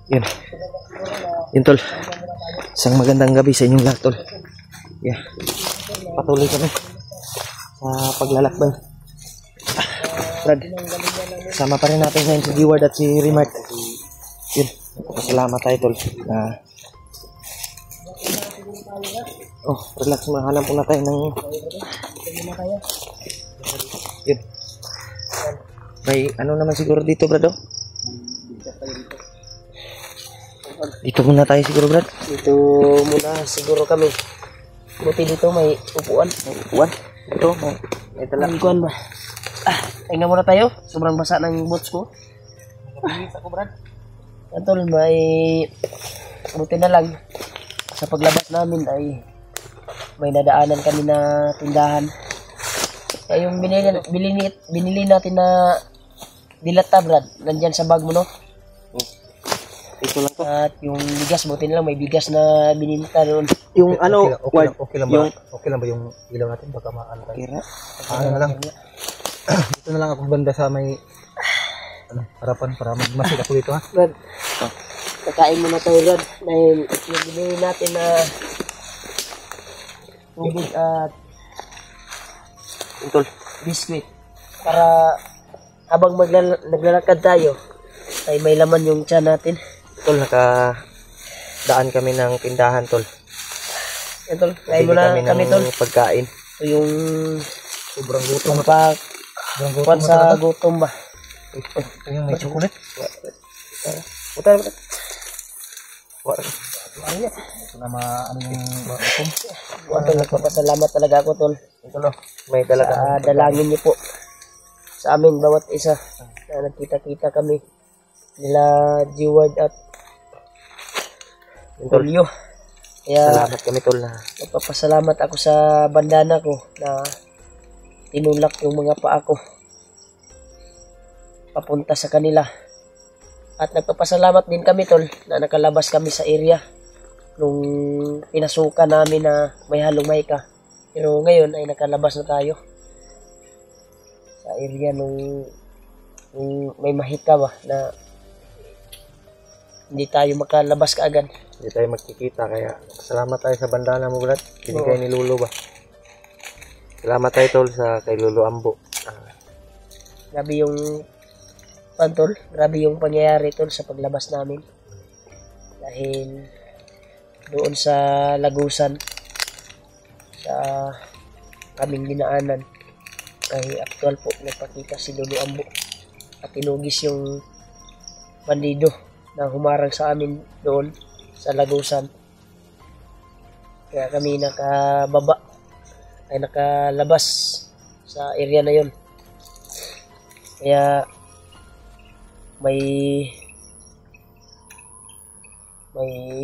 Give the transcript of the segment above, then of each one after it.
Yun. Yun tol. Isang magandang gabi sa inyong lahat tol. Yeah. Patuloy kami sa paglalakbay. Brad, sama pa rin natin ngayon si Diwad at si Rimart. Yun. Salamat tayo tol. Relax, mahanap po na tayo ng yun. May ano naman siguro dito Brad. Dito muna tayo siguro Brad. Dito muna siguro kami. Buti dito may upuan. Ito may talang upuan ba? Hinga muna tayo. Sobrang basa ng boots ko. Ako Brad. Tol, may buti na lang sa paglabas namin ay may nadaanan kami na tindahan. Kaya yung binili natin na dilata Brad, nandyan sa bag mo no? Ito lang to. At yung bigas, buti na lang may bigas na bininta doon. Yung ano, okay lang ba? Okay lang ba yung ilaw natin? Baka maano tayo. Ano na lang. Dito na lang ako banda sa may harapan para magmasid ako dito ha. Brad, kakain muna tayo Brad. Dahil yung binili natin na tubig at tol, biskuit. Para habang naglalakad tayo, ay may laman yung tiyan natin. tol, nakadaan kami ng tindahan tol. Yan tol, kain muna kami tol. Pagkain. So yung Sobrang gutom. Kuwan sa gutom ba? Ito yung may chocolate. Puta na. Ito na ano yung gutom. Tol, nagpapasalamat talaga ako tol. Ito no, may talaga. Dalangin niyo po sa amin bawat isa na nagkita-kita kami nila Diwad at Tulio. Kaya Salamat kami tol na nagpapasalamat ako sa bandana ko na tinulak yung mga paa ko papunta sa kanila. At nagpapasalamat din kami tol na nakalabas kami sa area nung pinasukan namin na may halong mahika. Pero ngayon ay nakalabas na tayo sa area nung may mahika ba na hindi tayo makalabas kaagad. hindi tayo magkikita, kaya salamat tayo sa bandana mo Brad. Binigay ni Lolo ba. Salamat tayo tol sa kay Lolo Ambo. Grabe yung tol, grabe yung pangyayari tol sa paglabas namin. Dahil doon sa Lagusan sa kaming dinaanan ay aktual po nagpakita si Lolo Ambo at tinugis yung bandido na humarang sa amin doon sa Lagusan. Kaya kami nakababa ay nakalabas sa area na yon. Kaya may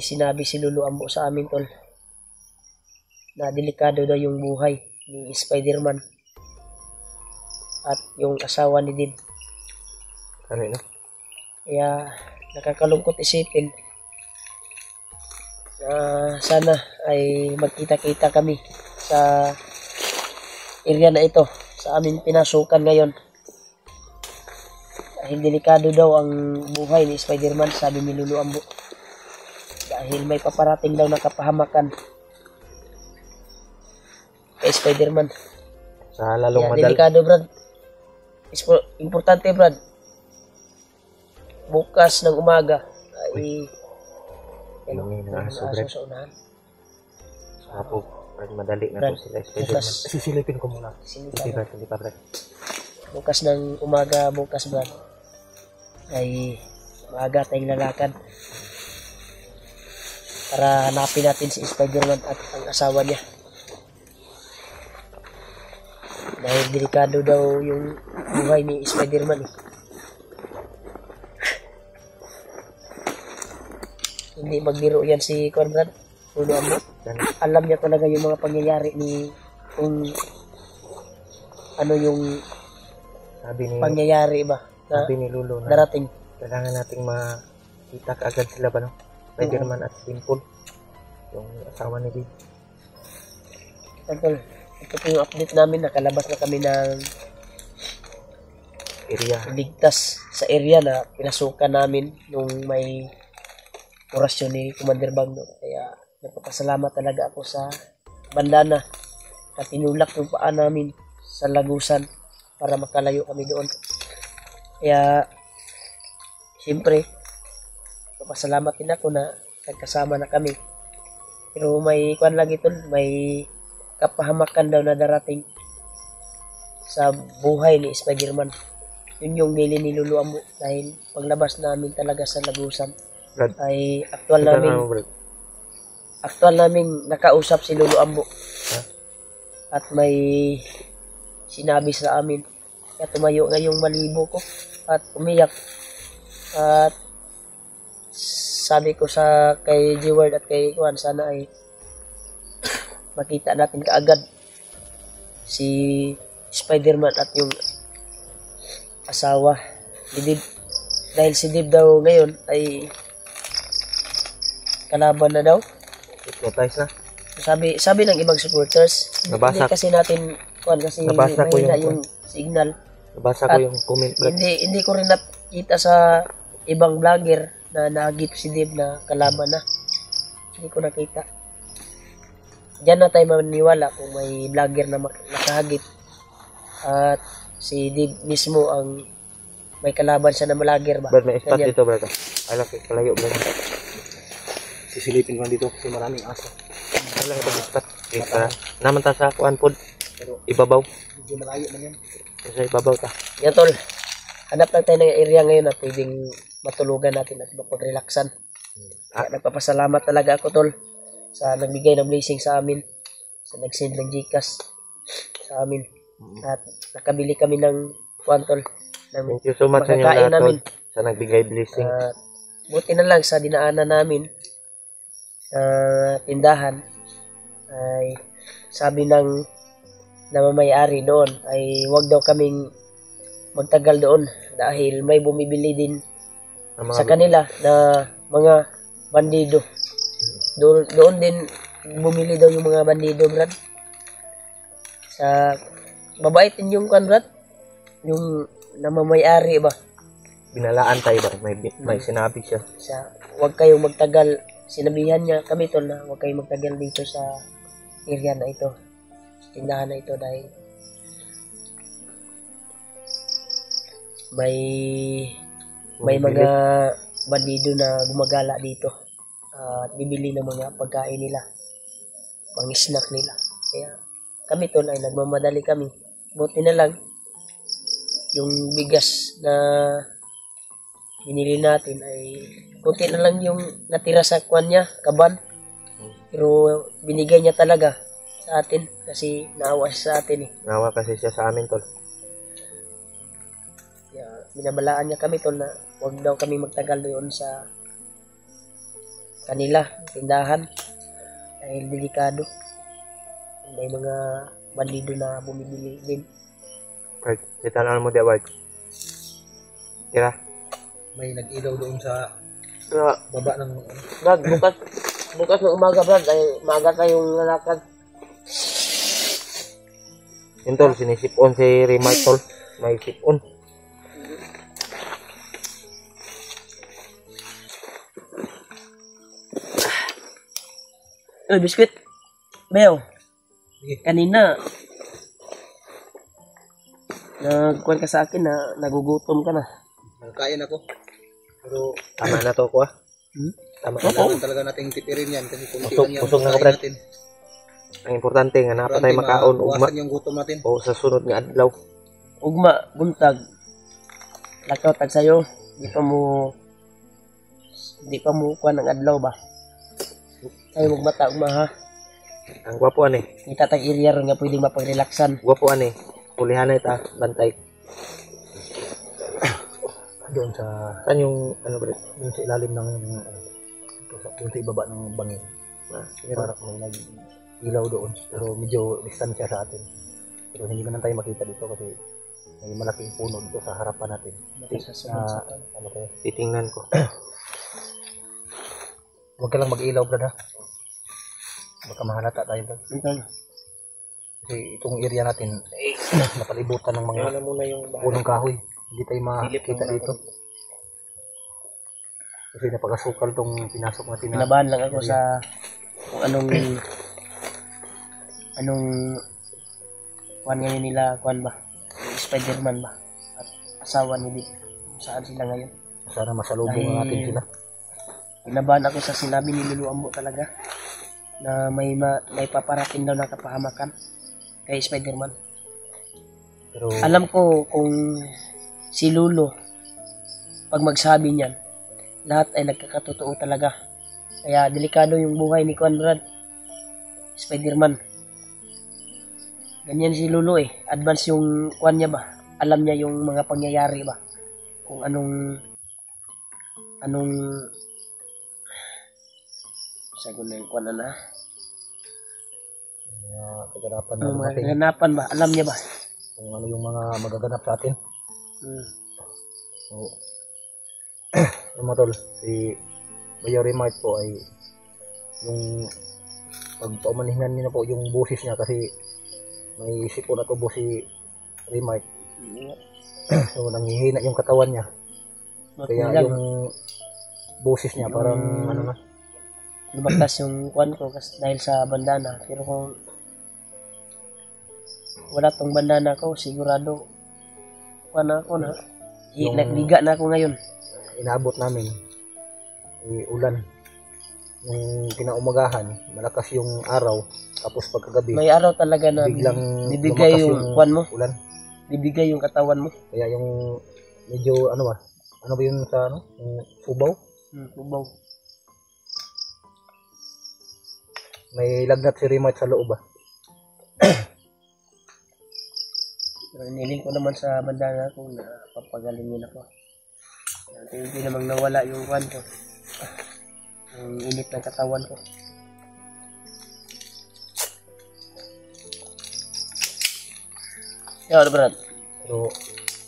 sinabi si Lolo Ambo sa amin tol na delikado daw yung buhay ni Spider-Man at yung asawa ni Did. Ano yun? Kaya nakakalungkot isipin na sana ay magkita-kita kami sa area na ito sa aming pinasukan ngayon. Dahil delikado daw ang buhay ni Spider-Man, sabi ni Lolo Ambo. Dahil may paparating daw na kapahamakan kay Spider-Man. Sa lalong madal. Delikado Brad. Importante Brad. Bukas ng umaga ay May aso Brad. sa unahan. Apo, Brad, madali na Brad, po sila Spider-Man. Sisilipin ko muna. Hindi pa Brad. Bukas ng umaga, bukas Brad, ay maaga tayong lalakad para hanapin natin si Spider-Man at ang asawa niya. Dahil delikado daw yung buhay ni Spider-Man. Hindi magbiro yan si Conrad. Lolo Ambo. Alam niya talaga yung mga pangyayari ni kung ano yung Sabi ni pangyayari ba na Sabi ni Lolo na darating. kailangan nating makita kaagad sila ba no? Spider-Man at Dimple, yung asawa ni Did. Tol, ito po yung update namin. Nakalabas na kami ng area. ligtas sa area na pinasukan namin nung may orasyon ni Commander Bagno. Kaya nagpapasalamat talaga ako sa banda na tinulak yung paa namin sa lagusan para makalayo kami doon. Kaya siyempre papasalamat din ako na nagkasama na kami. Pero may kuan lang ito, may kapahamakan daw na darating sa buhay ni Spider-Man. Yun yung nili ni Lulu Ambo dahil paglabas namin talaga sa lagusan Brad, ay aktual namin nakausap si Lulu Ambo. At may sinabi sa amin. Kaya tumayo na yung malibo ko at umiyak. At sabi ko sa kay G-Word at kay Juan, sana ay makita natin kaagad si Spider-Man at yung asawa ni Dib. Dahil si Dib daw ngayon ay kalaban na daw. hypnotize na. Sabi ng ibang supporters, Nabasa. hindi kasi natin kasi Nabasa ko mahina yung signal. Nabasa ko yung comment, Brad. Hindi ko rin nakita sa ibang vlogger na nagip si Dib na kalaban na. Hindi ko nakita. Diyan na tayo maniwala kung may vlogger na nakahagip at si Dib mismo ang may kalaban siya na vlogger ba. Brad, may spot Ganyan. dito, Brad. Ay, laki, kalayo, Brad. Sisilipin ko lang dito kasi maraming aso. Wala ito spot. Naman ta sa kuan pod. Ibabaw. Medyo malayo man yan. Sa ibabaw ta. Yan tol, hanap lang tayo ng area ngayon na pwedeng matulugan natin at mapag-relaxan. Kaya nagpapasalamat talaga ako tol sa nagbigay ng blessing sa amin, sa nag-send ng Gcash sa amin. At nakabili kami ng kuwan tol, ng Thank you so much sa inyo magkakain lahat, namin. tol, sa nagbigay blessing. At buti na lang sa dinaanan namin tindahan ay sabi ng namamayari doon ay wag daw kaming magtagal doon dahil may bumibili din Ang mga sa kanila na mga bandido. Doon din bumili daw yung mga bandido, Brad. Sa mabait din yung kan, Brad. Yung namamayari ba? binalaan tayo ba? May sinabi siya. Wag kayong magtagal. Sinabihan niya kami tol na wag kayong magtagal dito sa area na ito. Tindahan na ito dahil may mga bandido na gumagala dito at bibili ng mga pagkain nila, pang snack nila. Kaya kami tol ay nagmamadali kami. Buti na lang yung bigas na binili natin ay kunti na lang yung natira sa kwan niya, kaban. Pero binigay niya talaga sa atin kasi naawa siya sa atin eh. Nawa kasi siya sa amin, tol. Kaya binabalaan niya kami tol na huwag daw kami magtagal doon sa kanila, tindahan. Dahil delikado. May mga bandido na bumibili din. Right. Kita na mo di, Bart. Kira. May nag-ilaw doon sa Kira. baba ng Brad, bukas ng umaga, Brad, ay maaga tayong lalakad. Yun, tol. Sinisipon si Rimar, tol. May sipon. Uy, biskuit. Beo. Kanina, nagkuhan ka sa akin na nagugutom ka na. nagkain ako. Pero Tama na to ko, ah. Tama na. kailangan talaga nating tipirin yan kasi kung Busog- yan busog na kain ako, Brad. natin. Ang importante nga napa tayo makaon ugma Buwasan yung gutom natin. o sa sunod nga adlaw. Ugma, buntag. Lakaw tag sa'yo. Di pa mo kuhan ng adlaw ba? Tayo magbata, ugma ha. Ang gwapo ani. Kita tag area ron nga pwedeng mapag-relaxan. Gwapo ani. Pulihan na ita bantay. Doon sa doon sa ilalim ng doon sa ibaba ng bangin. Para may nag-ilaw doon. Pero medyo distansya sa atin. Pero hindi man tayo makita dito kasi may malaking puno dito sa harapan natin. Titingnan ko. Huwag ka lang mag-ilaw, Brad, ha? Baka mahalata tayo, Brad. Kasi itong area natin, napalibutan ng mga Ano muna yung punong kahoy. hindi tayo makikita dito. Kasi napakasukal tong pinasok natin na. Kinabahan lang ako sa kung anong kuan ngayon nila, kuan ba? Spider-Man ba? At asawa ni Dick. Saan sila ngayon? Sana masalubong natin sila. Kinabahan ako sa sinabi ni Lulu Ambo talaga na may paparating daw na kapahamakan kay Spider-Man. Pero alam ko kung si Lulu pag magsabi niyan, lahat ay nagkakatotoo talaga. Kaya delikado yung buhay ni Conrad, Spider-Man. Ganyan si Lulu advance yung kuan niya ba? Alam niya yung mga pangyayari ba? Kung anong sagot na yung kuan na kaganapan na mga natin. ganapan ba? Alam niya ba? Kung ano yung mga magaganap sa atin. So, yung mga tol, si Bayo Remart po ay yung pagpaumanhingan niya po yung boses niya kasi may sipon at ubo si Remart. So nanghihina yung katawan niya. Kaya yung boses niya parang ano na. Lumakas yung kuan ko kasi dahil sa bandana. Pero kung wala tong bandana ko, sigurado kuan ako na. Nagliga na ako ngayon. Inaabot namin ulan nung kinaumagahan, malakas yung araw, tapos pagkagabi may araw talaga na biglang bibigay yung kuan mo, ulan, bibigay yung katawan mo. kaya yung medyo ano ba yun sa yung ubaw, Ubaw. may lagnat si Remote sa loob ba. Pero niling ko naman sa bandana ko na papagalingin ako. Hindi namang nawala yung kuan ko. Yung init ng katawan ko. Yo, Brad. Pero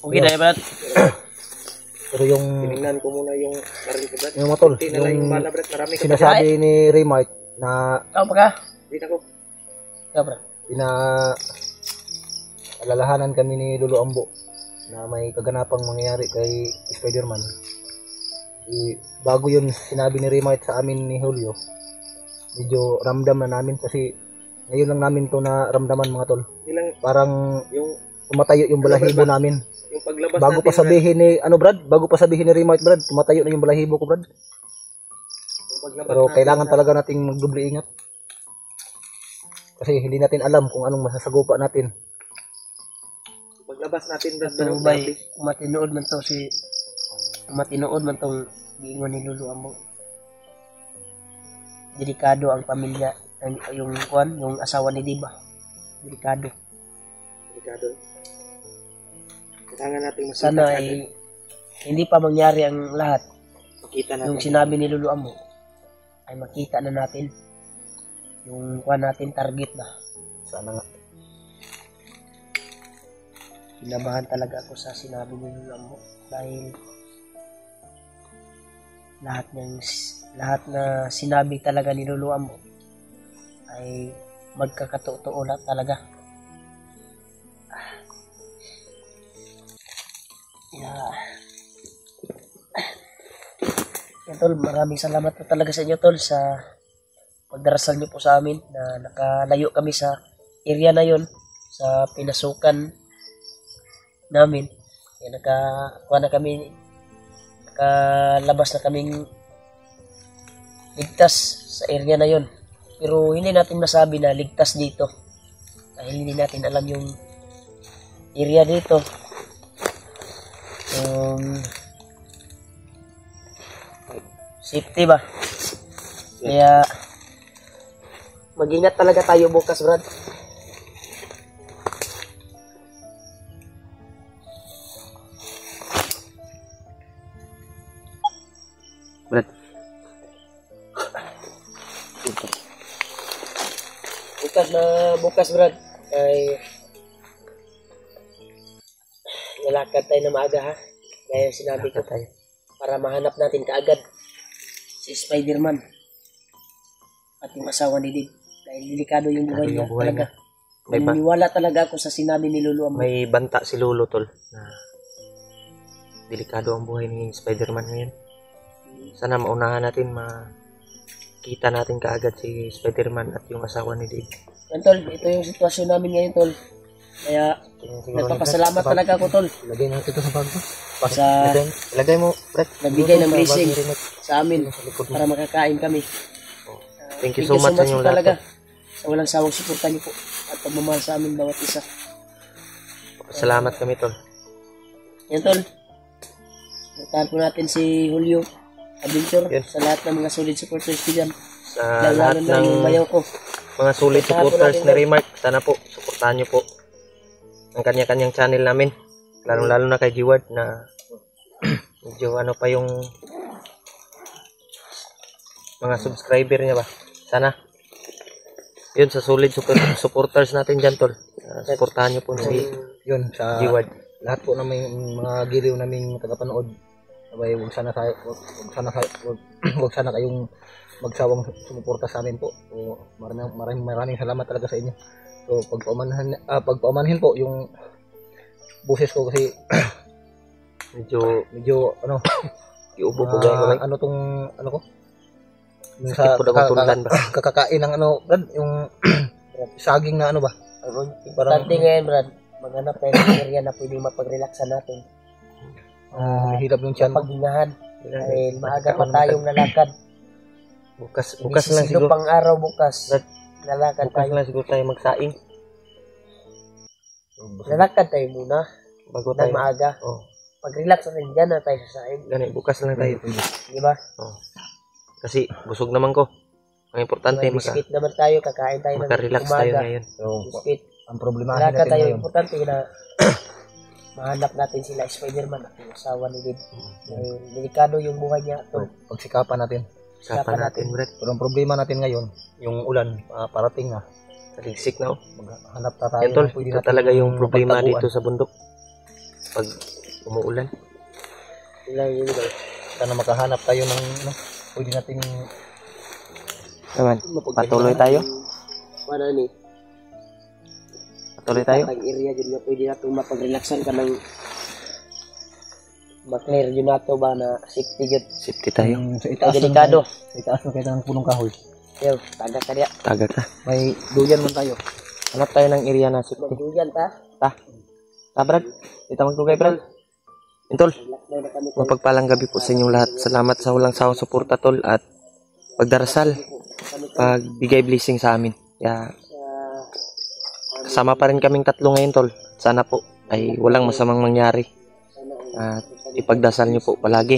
Okay na, Brad. pero yung Tinignan ko muna yung baril ko, Brad. yung matol, Hindi na lang yung yung bala, Brad. Marami ka. sinasabi ni Remote na Tao pa ka? Dito ko. Yo, Brad. alalahanan kami ni Lulu Ambo na may kaganapang mangyayari kay Spider-Man. Bago yun sinabi ni Remote sa amin ni Julio, medyo ramdam na namin kasi ngayon lang namin to na ramdaman mga tol. Parang Yung tumatayo yung balahibo namin. yung paglabas Bago natin, pa sabihin ni bago pa sabihin ni Remote, Brad, tumatayo na yung balahibo ko, Brad. yung paglabas Pero natin, kailangan talaga nating magdubli ingat. Kasi hindi natin alam kung anong masasagupa natin. paglabas natin, Brad. Pero bay, matinood man tong giingon ni Lulu Ambo. Delikado ang pamilya, yung kuan, yung asawa ni Diba. Delikado. Kailangan natin makita. Sana ay hindi pa mangyari ang lahat. Makita natin. Yung sinabi ni Lulu Ambo ay makita na natin yung kuan natin, target ba. Sana nga. Kinabahan talaga ako sa sinabi ni Lulu Ambo dahil lahat na sinabi talaga ni Lulu Ambo ay magkakatotoo na talaga. Yan, tol, maraming salamat po talaga sa inyo, tol, sa pagdarasal niyo po sa amin na nakalayo kami sa area na yon, sa pinasukan namin. Kaya nakalabas na kaming ligtas sa area na yon. Pero hindi natin masabi na ligtas dito dahil hindi natin alam yung area dito. Safety ba? Kaya mag-ingat talaga tayo bukas, Brad. Brad. Bukas, Brad, ay lalakad tayo na maaga, ha? Kaya sinabi ko tayo para mahanap natin kaagad si Spider-Man at yung asawa ni Dave. Dahil delikado yung buhay niya talaga. Naniniwala talaga ako sa sinabi ni Lulu Ambo. May banta si Lolo, tol. Na delikado ang buhay ni Spider-Man ngayon. Sana maunahan natin, makita natin kaagad si Spider-Man at yung asawa ni Dave. Yan tol, ito yung sitwasyon namin ngayon tol. Kaya nagpapasalamat talaga ako tol. Lagay natin ito sa bag mo. Sa Ilagay mo, Brett. nagbigay ng blessing sa amin para makakain kami. Thank you so much sa inyong talaga. lahat. Sa walang sawang suporta niyo po at pagmamahal sa amin bawat isa. Salamat kami, tol. Yan tol. Puntahan po natin si Julio Adventure Yes. sa lahat ng mga solid supporters ko dyan. Sa Lalo lahat na ng yung bayaw ko. mga solid supporters ni Remark, sana po, suportahan nyo po ang kanya-kanyang channel namin. Lalo-lalo na kay G-Ward na medyo ano pa yung mga subscriber niya ba. Sana. Yun, sa solid supporters natin dyan, tol. Suportahan nyo po si Yun, sa G-Ward. lahat po ng mga giliw naming tagapanood. Sabay, wag sana kayong magsawang sumuporta sa amin po. So, maraming salamat talaga sa inyo. So, pagpaumanhin po yung boses ko kasi medyo ano, iubo po gaya ano tong ano ko? Yung sakit po daw tulad ba? Kakakain ng ano, Brad, yung saging na ano ba? Importante ngayon Brad, maghanap tayo ng area na pwede mapag-relaxan natin. Hirap yung tiyan. Paghingahan. Dahil maaga pa tayong lalakad. Bukas lang siguro. Pang araw bukas. Lalakad Bukas tayo. lang siguro tayo magsaing. Lalakad tayo muna. Bago Nang tayo. maaga. Oh. Pag-relax natin dyan na tayo sa saing. Ganun, bukas lang tayo. Di ba? Oh. Kasi busog naman ko. Ang importante, May biscuit naman tayo. Kakain tayo ng maka-relax tayo umaga. ngayon. So, Biscuit. ang problema Lalakad natin tayo. ngayon. Importante na mahanap natin sila Spider-Man at yung asawa ni Dave. Dahil delikado yung buhay niya. So, pagsikapan natin. Usapan natin, Brett. Pero ang problema natin ngayon, yung ulan, parating na. Taligsik na, oh. Maghanap na tayo. Yan, tol. ng pwede Ito natin talaga yung problema pagtaguan. dito sa bundok. Pag umuulan. Sana makahanap tayo ng ano, pwede natin Naman, patuloy tayo. Ano ni? Patuloy tayo. Ang area dyan na pwede natin mapag-relaxan ka ng ma-clear yun nato ba na safety yun. Safety tayo. sa Ay, itaas delikado. Sa itaas na kayo ng punong kahoy. Yo, taga ka niya. Taga ka. May duyan man tayo. Hanap tayo ng area na safety. Magduyan ta. Brad. Dito magtugay, Brad. Tol, Relax na kami. mapagpalang gabi po sa inyong lahat. Salamat sa walang sawang suporta, tol. At pagdarasal. Pagbigay blessing sa amin. Kaya, kasama pa rin kaming tatlo ngayon, tol. Sana po ay walang masamang mangyari. At ipagdasal niyo po palagi.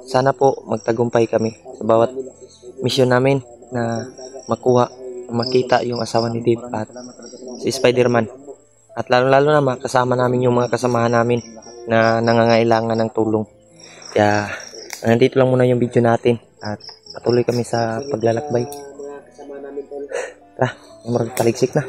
Sana po magtagumpay kami sa bawat misyon namin na makita yung asawa ni Dave at si Spider-Man. At lalo-lalo na makasama namin yung mga kasamahan namin na nangangailangan ng tulong. Kaya nandito lang muna yung video natin at patuloy kami sa paglalakbay. Tara, taligsik na.